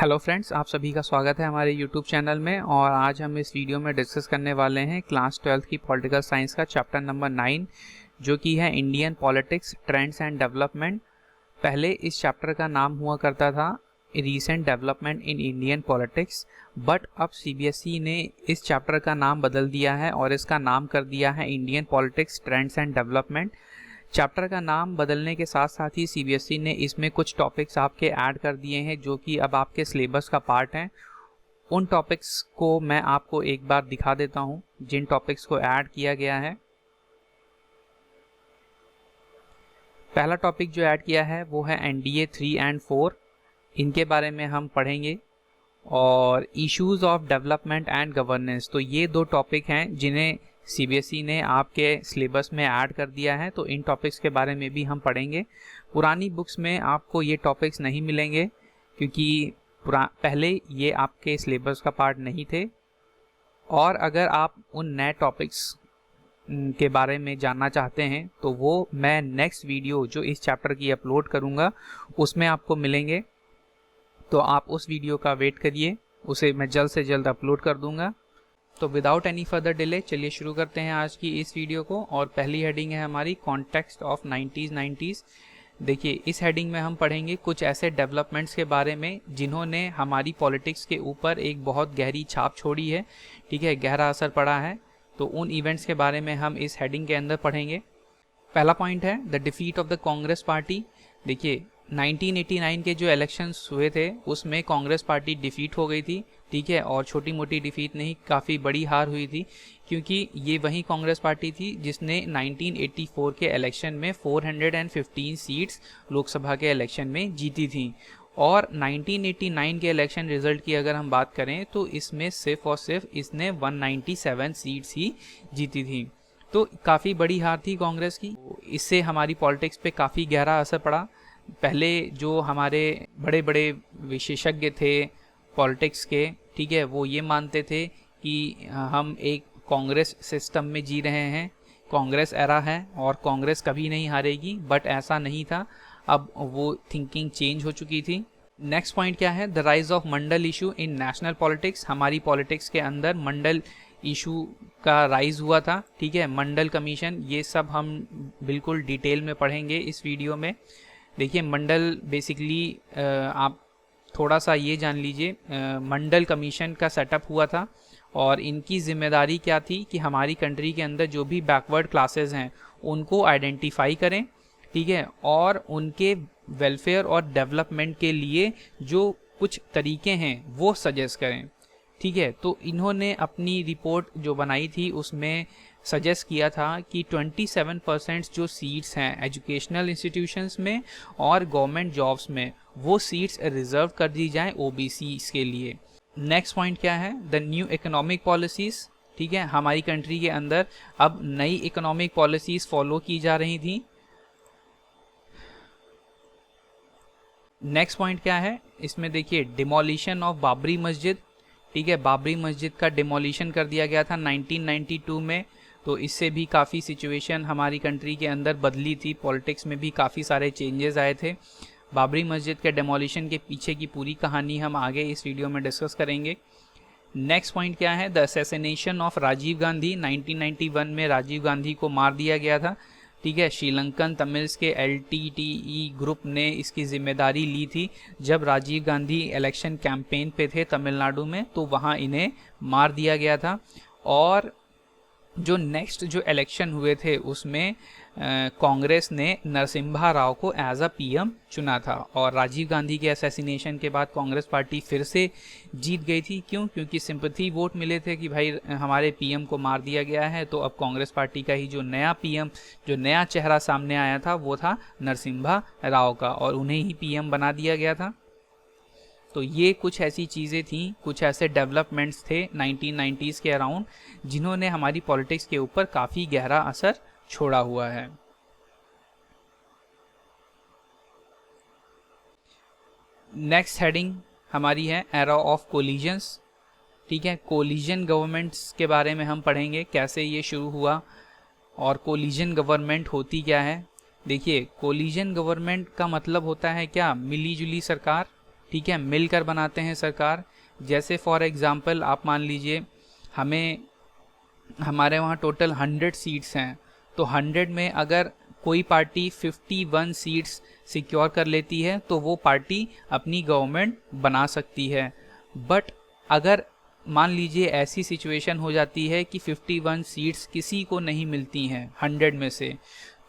Hello friends, आप सभी का स्वागत है हमारे यूट्यूब चैनल में। और आज हम इस वीडियो में डिस्कस करने वाले हैं क्लास 12 की पॉलिटिकल साइंस का चैप्टर नंबर 9, जो कि है Indian politics trends and development. पहले इस चैप्टर का नाम हुआ करता था recent development in Indian politics, but अब सीबीएसई ने इस चैप्टर का नाम बदल दिया है और इसका नाम कर दिया है Indian politics trends and development. Chapter का नाम बदलने के साथ साथ ही सीबीएसई ने इसमें कुछ टॉपिक्स आपके ऐड कर दिए हैं जो कि अब आपके सिलेबस का पार्ट हैं। उन टॉपिक्स को मैं आपको एक बार दिखा देता हूं जिन टॉपिक्स को ऐड किया गया है। पहला टॉपिक जो ऐड किया है वो है एनडीए 3 एंड 4, इनके बारे में हम पढ़ेंगे। और issues of development and governance, तो ये दो टॉपिक हैं जिन्हें सीबीएसई ने आपके सिलेबस में ऐड कर दिया है, तो इन टॉपिक्स के बारे में भी हम पढ़ेंगे। पुरानी बुक्स में आपको ये टॉपिक्स नहीं मिलेंगे क्योंकि पहले ये आपके सिलेबस का पार्ट नहीं थे। और अगर आप उन नए टॉपिक्स के बारे में जानना चाहते हैं तो वो मैं नेक्स्ट वीडियो जो इस चैप्टर की अपलोड करूँगा उसमें आपको मिलेंगे, तो आप उस वीडियो का वेट करिए, उसे मैं जल्द से जल्द अपलोड कर दूंगा। तो विदाउट एनी फर्दर डिले चलिए शुरू करते हैं आज की इस वीडियो को। और पहली हेडिंग है हमारी कॉन्टेक्स्ट ऑफ 90s। देखिए, इस हेडिंग में हम पढ़ेंगे कुछ ऐसे डेवलपमेंट्स के बारे में जिन्होंने हमारी पॉलिटिक्स के ऊपर एक बहुत गहरी छाप छोड़ी है, ठीक है, गहरा असर पड़ा है। तो उन इवेंट्स के बारे में हम इस हेडिंग के अंदर पढ़ेंगे। पहला पॉइंट है the defeat of the Congress party. देखिए, 1989 के जो इलेक्शंस हुए थे उसमें कांग्रेस पार्टी डिफीट हो गई थी, ठीक है, और छोटी मोटी डिफीट नहीं, काफ़ी बड़ी हार हुई थी, क्योंकि ये वही कांग्रेस पार्टी थी जिसने 1984 के इलेक्शन में 415 सीट्स लोकसभा के इलेक्शन में जीती थी। और 1989 के इलेक्शन रिजल्ट की अगर हम बात करें तो इसमें सिर्फ और सिर्फ इसने 197 सीट्स ही जीती थी, तो काफ़ी बड़ी हार थी कांग्रेस की। इससे हमारी पॉलिटिक्स पे काफ़ी गहरा असर पड़ा। पहले जो हमारे बड़े बड़े विशेषज्ञ थे पॉलिटिक्स के, ठीक है, वो ये मानते थे कि हम एक कांग्रेस सिस्टम में जी रहे हैं, कांग्रेस एरा है और कांग्रेस कभी नहीं हारेगी, बट ऐसा नहीं था। अब वो थिंकिंग चेंज हो चुकी थी। नेक्स्ट पॉइंट क्या है, the rise of Mandal issue in national politics. हमारी पॉलिटिक्स के अंदर मंडल इशू का राइज हुआ था, ठीक है, मंडल कमीशन, ये सब हम बिल्कुल डिटेल में पढ़ेंगे इस वीडियो में। देखिए, मंडल बेसिकली आप थोड़ा सा ये जान लीजिए, मंडल कमीशन का सेटअप हुआ था और इनकी जिम्मेदारी क्या थी कि हमारी कंट्री के अंदर जो भी बैकवर्ड क्लासेस हैं उनको आइडेंटिफाई करें, ठीक है, और उनके वेलफेयर और डेवलपमेंट के लिए जो कुछ तरीके हैं वो सजेस्ट करें, ठीक है। तो इन्होंने अपनी रिपोर्ट जो बनाई थी उसमें सजेस्ट किया था कि 27% जो सीट्स हैं एजुकेशनल इंस्टीट्यूशंस में और गवर्नमेंट जॉब्स में, वो सीट्स रिजर्व कर दी जाएं ओबीसीज के लिए। नेक्स्ट पॉइंट क्या है, द न्यू इकोनॉमिक पॉलिसीज, ठीक है, हमारी कंट्री के अंदर अब नई इकोनॉमिक पॉलिसीज फॉलो की जा रही थी। नेक्स्ट पॉइंट क्या है, इसमें देखिए डिमोलिशन ऑफ बाबरी मस्जिद, ठीक है, बाबरी मस्जिद का डिमोलिशन कर दिया गया था 1992 में। तो इससे भी काफ़ी सिचुएशन हमारी कंट्री के अंदर बदली थी, पॉलिटिक्स में भी काफ़ी सारे चेंजेस आए थे। बाबरी मस्जिद के डिमोलिशन के पीछे की पूरी कहानी हम आगे इस वीडियो में डिस्कस करेंगे। नेक्स्ट पॉइंट क्या है, the assassination of Rajiv Gandhi. 1991 में राजीव गांधी को मार दिया गया था, ठीक है। श्रीलंकन तमिल्स के एलटीटीई ग्रुप ने इसकी जिम्मेदारी ली थी। जब राजीव गांधी इलेक्शन कैंपेन पे थे तमिलनाडु में, तो वहाँ इन्हें मार दिया गया था। और जो नेक्स्ट जो इलेक्शन हुए थे उसमें कांग्रेस ने नरसिम्हा राव को एज अ पीएम चुना था। और राजीव गांधी के असैसिनेशन के बाद कांग्रेस पार्टी फिर से जीत गई थी। क्यों? क्योंकि सिंपैथी वोट मिले थे कि भाई हमारे पीएम को मार दिया गया है, तो अब कांग्रेस पार्टी का ही जो नया पीएम, जो नया चेहरा सामने आया था वो था नरसिम्हा राव का, और उन्हें ही पीएम बना दिया गया था। तो ये कुछ ऐसी चीज़ें थीं, कुछ ऐसे डेवलपमेंट्स थे 1990s के अराउंड जिन्होंने हमारी पॉलिटिक्स के ऊपर काफ़ी गहरा असर छोड़ा हुआ है। नेक्स्ट हेडिंग हमारी है एरा ऑफ कोलिजन्स, ठीक है। कोलिजन गवर्नमेंट्स के बारे में हम पढ़ेंगे, कैसे ये शुरू हुआ और कोलिजन गवर्नमेंट होती क्या है। देखिए, कोलिजन गवर्नमेंट का मतलब होता है क्या, मिली जुली सरकार, ठीक है, मिलकर बनाते हैं सरकार। जैसे फॉर एग्जांपल आप मान लीजिए हमारे वहाँ टोटल 100 सीट्स हैं, तो 100 में अगर कोई पार्टी 51 सीट्स सिक्योर कर लेती है तो वो पार्टी अपनी गवर्नमेंट बना सकती है। बट अगर मान लीजिए ऐसी सिचुएशन हो जाती है कि 51 सीट्स किसी को नहीं मिलती हैं 100 में से,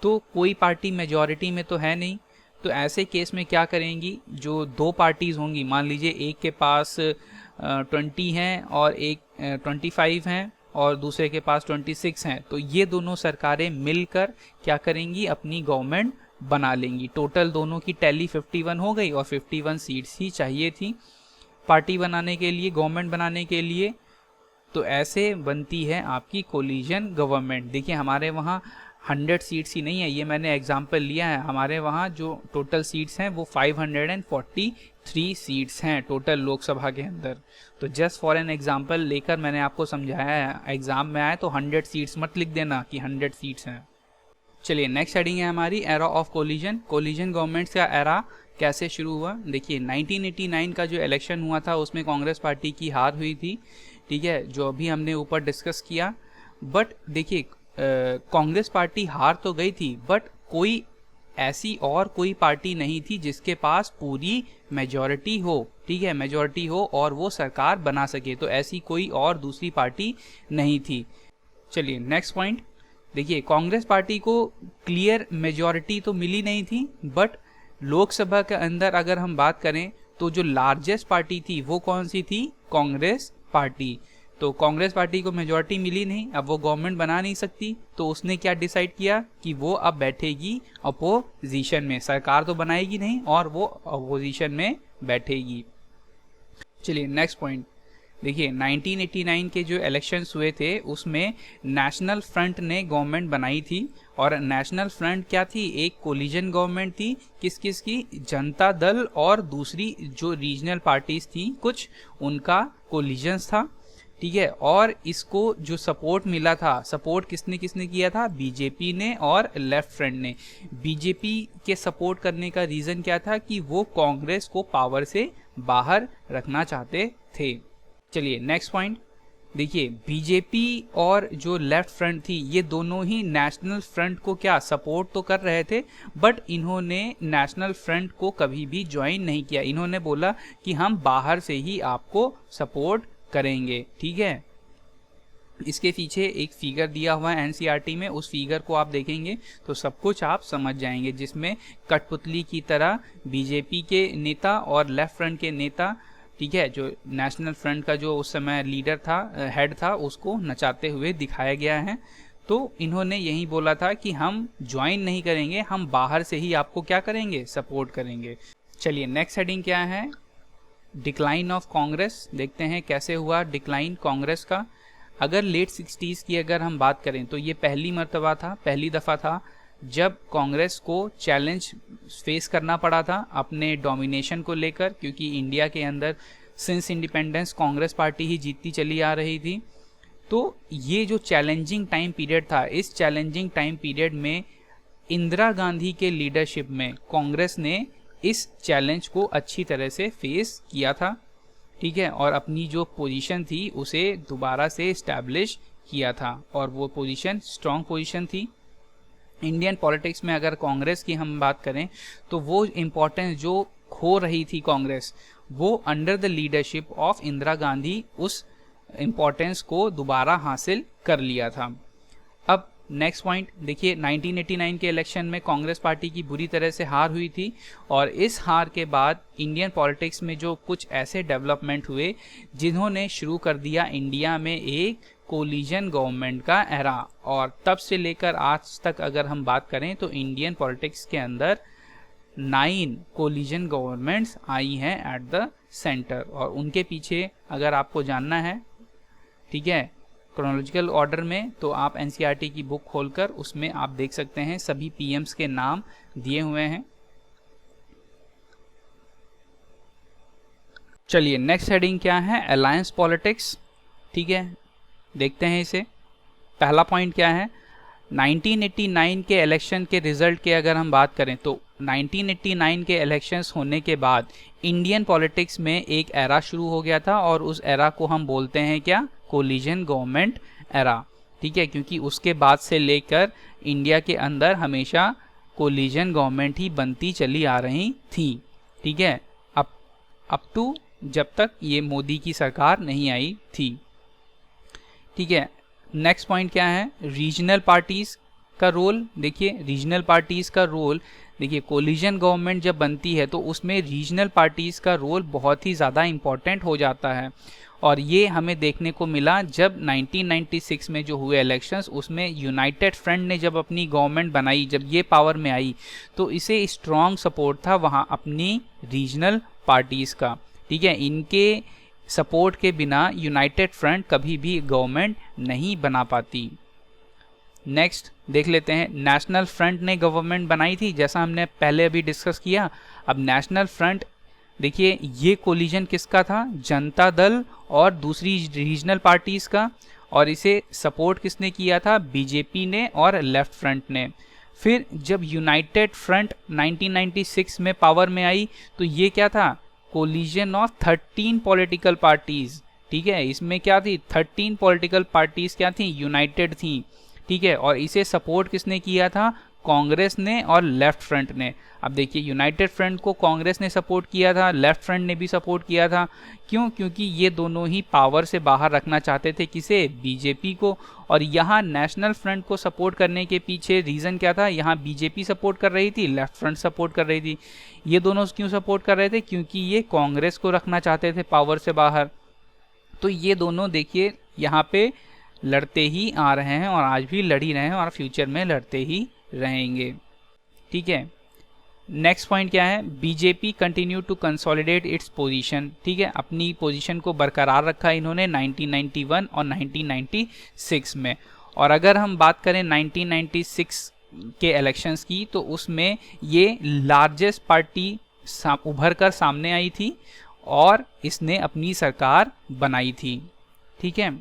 तो कोई पार्टी मेजॉरिटी में तो है नहीं, तो ऐसे केस में क्या करेंगी, जो दो पार्टीज़ होंगी, मान लीजिए एक के पास 20 हैं और एक 25 हैं और दूसरे के पास 26 हैं, तो ये दोनों सरकारें मिलकर क्या करेंगी, अपनी गवर्नमेंट बना लेंगी। टोटल दोनों की टैली 51 हो गई और 51 सीट्स ही चाहिए थी पार्टी बनाने के लिए, गवर्नमेंट बनाने के लिए। तो ऐसे बनती है आपकी कोलिजन गवर्नमेंट। देखिए हमारे वहाँ 100 सीट्स ही नहीं है, ये मैंने एग्जाम्पल लिया है, हमारे वहाँ जो टोटल सीट्स हैं वो 543 सीट्स हैं टोटल लोकसभा के अंदर। तो जस्ट फॉर एन एग्जाम्पल लेकर मैंने आपको समझाया है, एग्जाम में आए तो 100 सीट्स मत लिख देना कि 100 सीट्स हैं। चलिए नेक्स्ट हेडिंग है हमारी era of collision. Collision governments का एरा कैसे शुरू हुआ। देखिए 1989 का जो इलेक्शन हुआ था उसमें कांग्रेस पार्टी की हार हुई थी, ठीक है, जो अभी हमने ऊपर डिस्कस किया। बट देखिए कांग्रेस पार्टी हार तो गई थी, बट कोई ऐसी और कोई पार्टी नहीं थी जिसके पास पूरी मेजॉरिटी हो, ठीक है, मेजॉरिटी हो और वो सरकार बना सके, तो ऐसी कोई और दूसरी पार्टी नहीं थी। चलिए नेक्स्ट पॉइंट देखिए, कांग्रेस पार्टी को क्लियर मेजॉरिटी तो मिली नहीं थी, बट लोकसभा के अंदर अगर हम बात करें तो जो लार्जेस्ट पार्टी थी वो कौन सी थी, कांग्रेस पार्टी। तो कांग्रेस पार्टी को मेजॉरिटी मिली नहीं, अब वो गवर्नमेंट बना नहीं सकती, तो उसने क्या डिसाइड किया कि वो अब बैठेगी अपोजिशन में, सरकार तो बनाएगी नहीं और वो अपोजिशन में बैठेगी। चलिए नेक्स्ट पॉइंट देखिए, 1989 के जो इलेक्शंस हुए थे उसमें नेशनल फ्रंट ने गवर्नमेंट बनाई थी, और नेशनल फ्रंट क्या थी, एक कोलिजन गवर्नमेंट थी, किस किस की, जनता दल और दूसरी जो रीजनल पार्टीज थी कुछ, उनका कोलिजन्स था, ठीक है। और इसको जो सपोर्ट मिला था, सपोर्ट किसने किसने किया था, बीजेपी ने और लेफ्ट फ्रंट ने। बीजेपी के सपोर्ट करने का रीजन क्या था कि वो कांग्रेस को पावर से बाहर रखना चाहते थे। चलिए नेक्स्ट पॉइंट देखिए, बीजेपी और जो लेफ्ट फ्रंट थी ये दोनों ही नेशनल फ्रंट को क्या सपोर्ट तो कर रहे थे, बट इन्होंने नेशनल फ्रंट को कभी भी ज्वाइन नहीं किया। इन्होंने बोला कि हम बाहर से ही आपको सपोर्ट करेंगे, ठीक है। इसके पीछे एक फिगर दिया हुआ है एनसीईआरटी में, उस फिगर को आप देखेंगे तो सब कुछ आप समझ जाएंगे, जिसमें कठपुतली की तरह बीजेपी के नेता और लेफ्ट फ्रंट के नेता, ठीक है, जो नेशनल फ्रंट का जो उस समय लीडर था, हेड था, उसको नचाते हुए दिखाया गया है। तो इन्होंने यही बोला था कि हम ज्वाइन नहीं करेंगे, हम बाहर से ही आपको क्या करेंगे, सपोर्ट करेंगे। चलिए नेक्स्ट हेडिंग क्या है, डिक्लाइन ऑफ कांग्रेस। देखते हैं कैसे हुआ डिक्लाइन कांग्रेस का। अगर लेट 60s की अगर हम बात करें तो ये पहली दफ़ा था जब कांग्रेस को चैलेंज फेस करना पड़ा था अपने डोमिनेशन को लेकर, क्योंकि इंडिया के अंदर सिंस इंडिपेंडेंस कांग्रेस पार्टी ही जीतती चली आ रही थी। तो ये जो चैलेंजिंग टाइम पीरियड था, इस चैलेंजिंग टाइम पीरियड में इंदिरा गांधी के लीडरशिप में कांग्रेस ने इस चैलेंज को अच्छी तरह से फेस किया था, ठीक है, और अपनी जो पोजीशन थी उसे दोबारा से इस्टेब्लिश किया था, और वो पोजीशन स्ट्रॉन्ग पोजीशन थी। इंडियन पॉलिटिक्स में अगर कांग्रेस की हम बात करें तो वो इम्पोर्टेंस जो खो रही थी कांग्रेस, वो under the leadership of Indira Gandhi उस इम्पोर्टेंस को दोबारा हासिल कर लिया था। अब नेक्स्ट पॉइंट देखिए, 1989 के इलेक्शन में कांग्रेस पार्टी की बुरी तरह से हार हुई थी, और इस हार के बाद इंडियन पॉलिटिक्स में जो कुछ ऐसे डेवलपमेंट हुए जिन्होंने शुरू कर दिया इंडिया में एक कोलिजन गवर्नमेंट का एरा। और तब से लेकर आज तक अगर हम बात करें तो इंडियन पॉलिटिक्स के अंदर 9 कोलिजन गवर्नमेंट्स आई हैं एट द सेंटर, और उनके पीछे अगर आपको जानना है, ठीक है, क्रोनोलॉजिकल ऑर्डर में, तो आप एनसीईआरटी की बुक खोलकर उसमें आप देख सकते हैं सभी पीएम्स के नाम दिए हुए हैं। चलिए नेक्स्ट हेडिंग क्या है, अलायंस पॉलिटिक्स, ठीक है, देखते हैं इसे। पहला पॉइंट क्या है, 1989 के इलेक्शन के रिजल्ट के अगर हम बात करें तो 1989 के इलेक्शंस होने के बाद इंडियन पॉलिटिक्स में एक एरा शुरू हो गया था और उस एरा को हम बोलते हैं क्या, कोलिजन गवर्नमेंट एरा। ठीक है, क्योंकि उसके बाद से लेकर इंडिया के अंदर हमेशा कोलिजन गवर्नमेंट ही बनती चली आ रही थी। ठीक है, अप टू जब तक ये मोदी की सरकार नहीं आई थी। ठीक है, नेक्स्ट पॉइंट क्या है, रीजनल पार्टीज का रोल। देखिए रीजनल पार्टीज का रोल, देखिए कोलिजन गवर्नमेंट जब बनती है तो उसमें रीजनल पार्टीज का रोल बहुत ही ज़्यादा इम्पॉर्टेंट हो जाता है और ये हमें देखने को मिला जब 1996 में जो हुए इलेक्शंस, उसमें यूनाइटेड फ्रंट ने जब अपनी गवर्नमेंट बनाई, जब ये पावर में आई तो इसे स्ट्रॉन्ग सपोर्ट था वहाँ अपनी रीजनल पार्टीज़ का। ठीक है, इनके सपोर्ट के बिना यूनाइटेड फ्रंट कभी भी गवर्नमेंट नहीं बना पाती। नेक्स्ट देख लेते हैं, नेशनल फ्रंट ने गवर्नमेंट बनाई थी, जैसा हमने पहले अभी डिस्कस किया। अब नेशनल फ्रंट देखिए ये कोलिजन किसका था, जनता दल और दूसरी रीजनल पार्टीज का, और इसे सपोर्ट किसने किया था, बीजेपी ने और लेफ्ट फ्रंट ने। फिर जब यूनाइटेड फ्रंट 1996 में पावर में आई तो ये क्या था, कोलिजन ऑफ 13 पॉलिटिकल पार्टीज। ठीक है, इसमें क्या थी, 13 पॉलिटिकल पार्टीज क्या थी, यूनाइटेड थी। ठीक है, और इसे सपोर्ट किसने किया था, कांग्रेस ने और लेफ्ट फ्रंट ने। अब देखिए यूनाइटेड फ्रंट को कांग्रेस ने सपोर्ट किया था, लेफ्ट फ्रंट ने भी सपोर्ट किया था। क्यों, क्योंकि ये दोनों ही पावर से बाहर रखना चाहते थे किसे, बीजेपी को। और यहाँ नेशनल फ्रंट को सपोर्ट करने के पीछे रीज़न क्या था, यहाँ बीजेपी सपोर्ट कर रही थी, लेफ्ट फ्रंट सपोर्ट कर रही थी। ये दोनों क्यों सपोर्ट कर रहे थे, क्योंकि ये कांग्रेस को रखना चाहते थे पावर से बाहर। तो ये दोनों देखिए यहाँ पे लड़ते ही आ रहे हैं और आज भी लड़ ही रहे हैं और फ्यूचर में लड़ते ही रहेंगे। ठीक है, नेक्स्ट पॉइंट क्या है, BJP continue to consolidate its position. ठीक है, अपनी पोजीशन को बरकरार रखा इन्होंने 1991 और 1996 में। और अगर हम बात करें 1996 के इलेक्शंस की तो उसमें ये लार्जेस्ट पार्टी उभर कर सामने आई थी और इसने अपनी सरकार बनाई थी। ठीक है,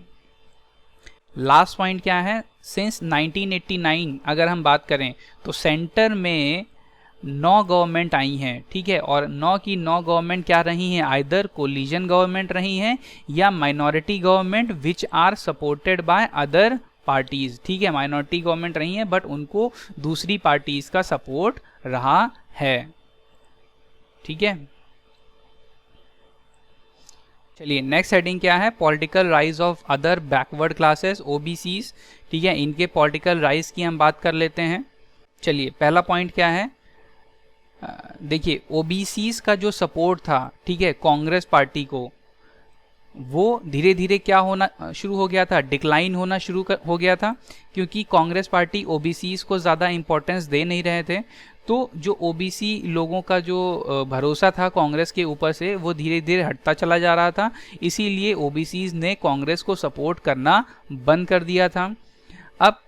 लास्ट पॉइंट क्या है, सिंस 1989 अगर हम बात करें तो सेंटर में 9 गवर्नमेंट आई हैं। ठीक है, और 9 की 9 गवर्नमेंट क्या रही हैं, आइदर कोलिजन गवर्नमेंट रही हैं या minority government which are supported by other parties. ठीक है, माइनॉरिटी गवर्नमेंट रही हैं बट उनको दूसरी पार्टीज का सपोर्ट रहा है। ठीक है, चलिए नेक्स्ट हेडिंग क्या है, political rise of other backward classes OBCs. ठीक है, इनके पॉलिटिकल राइज की हम बात कर लेते हैं। चलिए पहला पॉइंट क्या है, देखिए ओबीसीज का जो सपोर्ट था, ठीक है, कांग्रेस पार्टी को, वो धीरे धीरे क्या होना शुरू हो गया था, डिक्लाइन होना शुरू हो गया था, क्योंकि कांग्रेस पार्टी ओबीसीज को ज़्यादा इंपॉर्टेंस दे नहीं रहे थे। तो जो ओबीसी लोगों का जो भरोसा था कांग्रेस के ऊपर से वो धीरे धीरे हटता चला जा रहा था, इसीलिए ओबीसीज ने कांग्रेस को सपोर्ट करना बंद कर दिया था। अब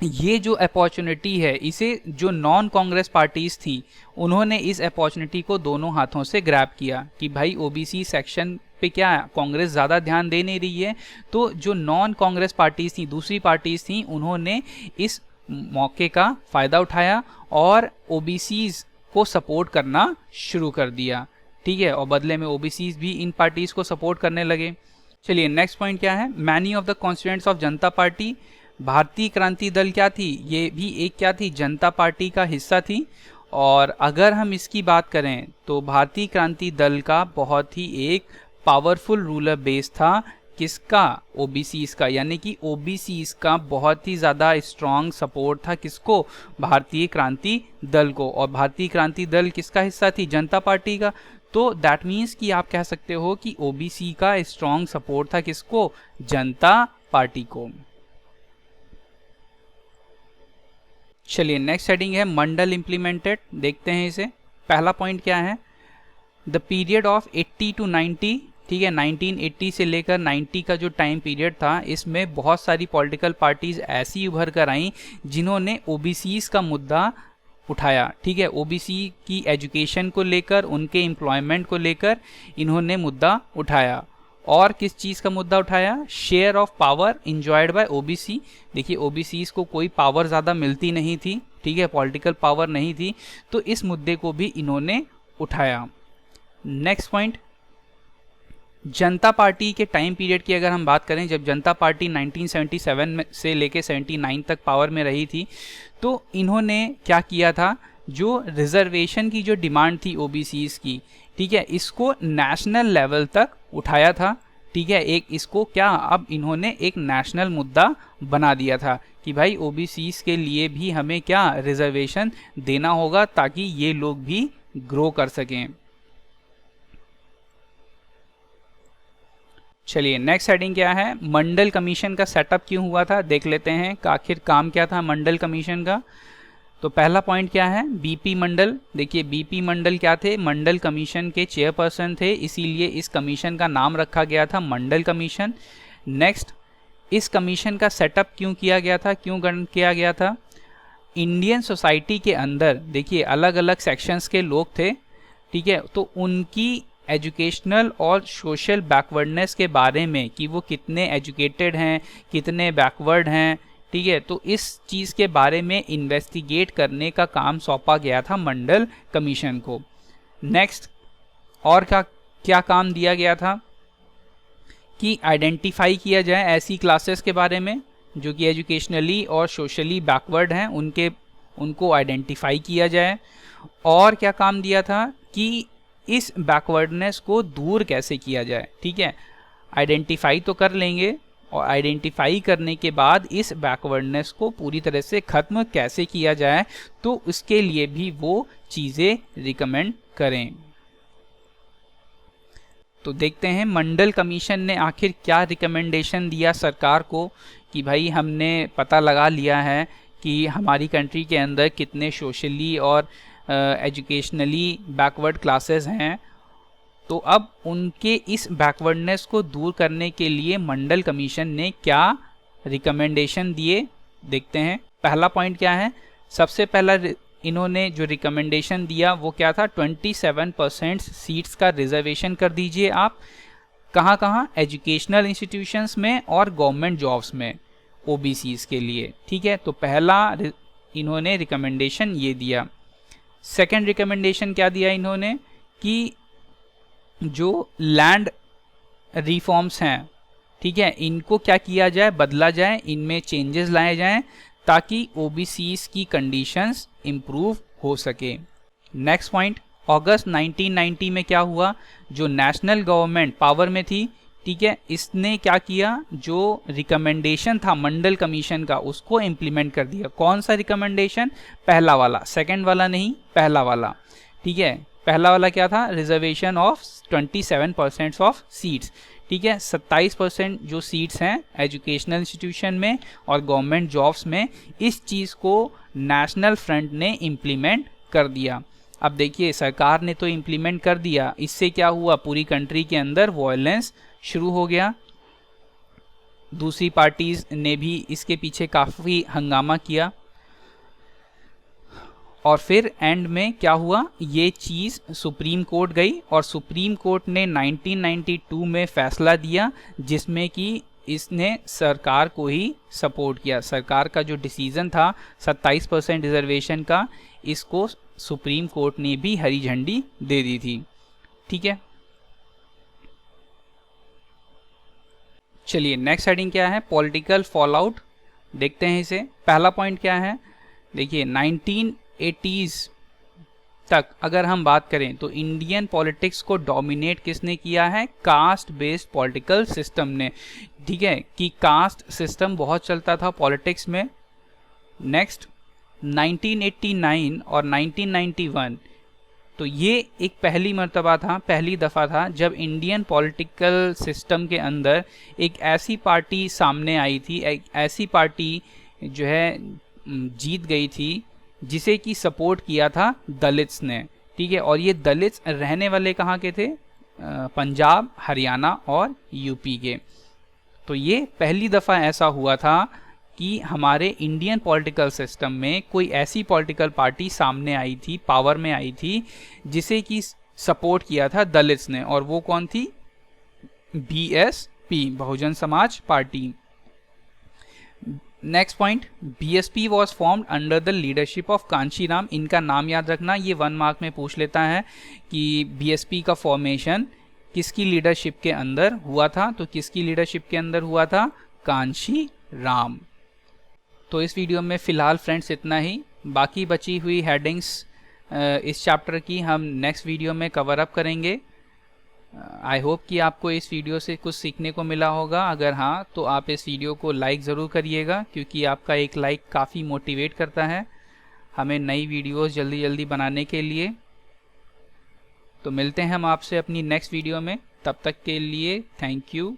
ये जो अपॉर्चुनिटी है इसे जो नॉन कांग्रेस पार्टीज थी उन्होंने इस अपॉर्चुनिटी को दोनों हाथों से ग्रैब किया कि भाई ओबीसी सेक्शन पे क्या कांग्रेस ज़्यादा ध्यान दे नहीं रही है, तो जो नॉन कांग्रेस पार्टीज थी, दूसरी पार्टीज थी, उन्होंने इस मौके का फ़ायदा उठाया और ओबीसीज को सपोर्ट करना शुरू कर दिया। ठीक है, और बदले में ओबीसीज भी इन पार्टीज को सपोर्ट करने लगे। चलिए नेक्स्ट पॉइंट क्या है, many of the constituents of Janata party, भारतीय क्रांति दल क्या थी, ये भी एक क्या थी, जनता पार्टी का हिस्सा थी। और अगर हम इसकी बात करें तो भारतीय क्रांति दल का बहुत ही एक पावरफुल रूलर बेस था, किसका, ओबीसीज का, यानी कि ओबीसीज का बहुत ही ज़्यादा स्ट्रॉन्ग सपोर्ट था किसको, भारतीय क्रांति दल को। और भारतीय क्रांति दल किसका हिस्सा थी, जनता पार्टी का। तो दैट मीन्स कि आप कह सकते हो कि ओबीसी का स्ट्रॉन्ग सपोर्ट था किसको, जनता पार्टी को। चलिए नेक्स्ट हेडिंग है मंडल इम्प्लीमेंटेड, देखते हैं इसे। पहला पॉइंट क्या है, द पीरियड ऑफ 80 to 90, ठीक है, 1980 से लेकर 90 का जो टाइम पीरियड था, इसमें बहुत सारी पॉलिटिकल पार्टीज ऐसी उभर कर आई जिन्होंने ओबीसीज का मुद्दा उठाया। ठीक है, ओबीसी की एजुकेशन को लेकर, उनके एम्प्लॉयमेंट को लेकर इन्होंने मुद्दा उठाया और किस चीज़ का मुद्दा उठाया, share of power enjoyed bye OBC. देखिए ओबीसीज को कोई पावर ज़्यादा मिलती नहीं थी, ठीक है, पॉलिटिकल पावर नहीं थी, तो इस मुद्दे को भी इन्होंने उठाया। नेक्स्ट पॉइंट, जनता पार्टी के टाइम पीरियड की अगर हम बात करें, जब जनता पार्टी 1977 से लेके 79 तक पावर में रही थी, तो इन्होंने क्या किया था, जो रिजर्वेशन की जो डिमांड थी ओबीसीज की, ठीक है, इसको नेशनल लेवल तक उठाया था, ठीक है, एक इसको क्या अब इन्होंने एक नेशनल मुद्दा बना दिया था कि भाई ओबीसीज के लिए भी हमें क्या रिजर्वेशन देना होगा ताकि ये लोग भी ग्रो कर सकें। चलिए नेक्स्ट हेडिंग क्या है, मंडल कमीशन का सेटअप क्यों हुआ था, देख लेते हैं कि आखिर काम क्या था मंडल कमीशन का। तो पहला पॉइंट क्या है, बीपी मंडल। देखिए बीपी मंडल क्या थे, मंडल कमीशन के चेयरपर्सन थे, इसीलिए इस कमीशन का नाम रखा गया था मंडल कमीशन। नेक्स्ट, इस कमीशन का सेटअप क्यों किया गया था, क्यों गठन किया गया था, इंडियन सोसाइटी के अंदर देखिए अलग अलग सेक्शंस के लोग थे, ठीक है, तो उनकी एजुकेशनल और सोशल बैकवर्डनेस के बारे में कि वो कितने एजुकेटेड हैं, कितने बैकवर्ड हैं, ठीक है, तो इस चीज़ के बारे में इन्वेस्टिगेट करने का काम सौंपा गया था मंडल कमीशन को। नेक्स्ट, और क्या काम दिया गया था कि आइडेंटिफाई किया जाए ऐसी क्लासेस के बारे में जो कि एजुकेशनली और सोशली बैकवर्ड हैं, उनको आइडेंटिफाई किया जाए। और क्या काम दिया था कि इस बैकवर्डनेस को दूर कैसे किया जाए, ठीक है, आइडेंटिफाई तो कर लेंगे और आइडेंटिफाई करने के बाद इस बैकवर्डनेस को पूरी तरह से ख़त्म कैसे किया जाए, तो उसके लिए भी वो चीज़ें रिकमेंड करें। तो देखते हैं मंडल कमीशन ने आखिर क्या रिकमेंडेशन दिया सरकार को कि भाई हमने पता लगा लिया है कि हमारी कंट्री के अंदर कितने सोशली और एजुकेशनली बैकवर्ड क्लासेस हैं, तो अब उनके इस बैकवर्डनेस को दूर करने के लिए मंडल कमीशन ने क्या रिकमेंडेशन दिए, देखते हैं। पहला पॉइंट क्या है, सबसे पहला इन्होंने जो रिकमेंडेशन दिया वो क्या था, 27% सीट्स का रिजर्वेशन कर दीजिए आप, कहाँ कहाँ, एजुकेशनल इंस्टीट्यूशंस में और गवर्नमेंट जॉब्स में ओबीसीज के लिए, ठीक है, तो पहला इन्होंने रिकमेंडेशन ये दिया। सेकंड रिकमेंडेशन क्या दिया इन्होंने कि जो लैंड रिफॉर्म्स हैं, ठीक है, इनको क्या किया जाए, बदला जाए, इनमें चेंजेस लाए जाएं ताकि ओबीसीज की कंडीशंस इम्प्रूव हो सके। नेक्स्ट पॉइंट, अगस्त 1990 में क्या हुआ, जो नेशनल गवर्नमेंट पावर में थी, ठीक है, इसने क्या किया, जो रिकमेंडेशन था मंडल कमीशन का उसको इम्प्लीमेंट कर दिया। कौन सा रिकमेंडेशन, पहला वाला, सेकंड वाला नहीं, पहला वाला, ठीक है, पहला वाला क्या था, रिजर्वेशन ऑफ 27% ऑफ सीट्स, ठीक है, 27% जो सीट्स हैं एजुकेशनल इंस्टीट्यूशन में और गवर्नमेंट जॉब्स में, इस चीज़ को नेशनल फ्रंट ने इम्प्लीमेंट कर दिया। अब देखिए सरकार ने तो इम्प्लीमेंट कर दिया, इससे क्या हुआ, पूरी कंट्री के अंदर वायलेंस शुरू हो गया, दूसरी पार्टीज ने भी इसके पीछे काफ़ी हंगामा किया और फिर एंड में क्या हुआ, ये चीज़ सुप्रीम कोर्ट गई और सुप्रीम कोर्ट ने 1992 में फैसला दिया जिसमें कि इसने सरकार को ही सपोर्ट किया। सरकार का जो डिसीज़न था 27% रिजर्वेशन का, इसको सुप्रीम कोर्ट ने भी हरी झंडी दे दी थी, ठीक है। चलिए नेक्स्ट हेडिंग क्या है, पॉलिटिकल फॉलआउट, देखते हैं इसे। पहला पॉइंट क्या है, देखिए 1980s तक अगर हम बात करें तो इंडियन पॉलिटिक्स को डोमिनेट किसने किया है, कास्ट बेस्ड पॉलिटिकल सिस्टम ने, ठीक है, कि कास्ट सिस्टम बहुत चलता था पॉलिटिक्स में। नेक्स्ट 1989 और 1991, तो ये एक पहली मर्तबा था, पहली दफ़ा था जब इंडियन पॉलिटिकल सिस्टम के अंदर एक ऐसी पार्टी सामने आई थी, एक ऐसी पार्टी जो है जीत गई थी जिसे कि सपोर्ट किया था दलित्स ने, ठीक है, और ये दलित्स रहने वाले कहाँ के थे, पंजाब, हरियाणा और यूपी के। तो ये पहली दफ़ा ऐसा हुआ था कि हमारे इंडियन पॉलिटिकल सिस्टम में कोई ऐसी पॉलिटिकल पार्टी सामने आई थी, पावर में आई थी, जिसे कि सपोर्ट किया था दलित्स ने, और वो कौन थी, BSP, Bahujan Samaj party. Next point, BSP was formed under the leadership of Kanshiram. इनका नाम याद रखना, ये 1 मार्क में पूछ लेता है कि BSP का फॉर्मेशन किसकी लीडरशिप के अंदर हुआ था, तो किसकी लीडरशिप के अंदर हुआ था, कांशीराम। तो इस वीडियो में फ़िलहाल फ्रेंड्स इतना ही, बाकी बची हुई हेडिंग्स इस चैप्टर की हम नेक्स्ट वीडियो में कवर अप करेंगे। आई होप कि आपको इस वीडियो से कुछ सीखने को मिला होगा। अगर हाँ, तो आप इस वीडियो को लाइक ज़रूर करिएगा, क्योंकि आपका एक लाइक काफ़ी मोटिवेट करता है हमें नई वीडियोस जल्दी जल्दी बनाने के लिए। तो मिलते हैं हम आपसे अपनी नेक्स्ट वीडियो में, तब तक के लिए thank you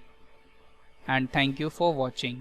and thank you for watching.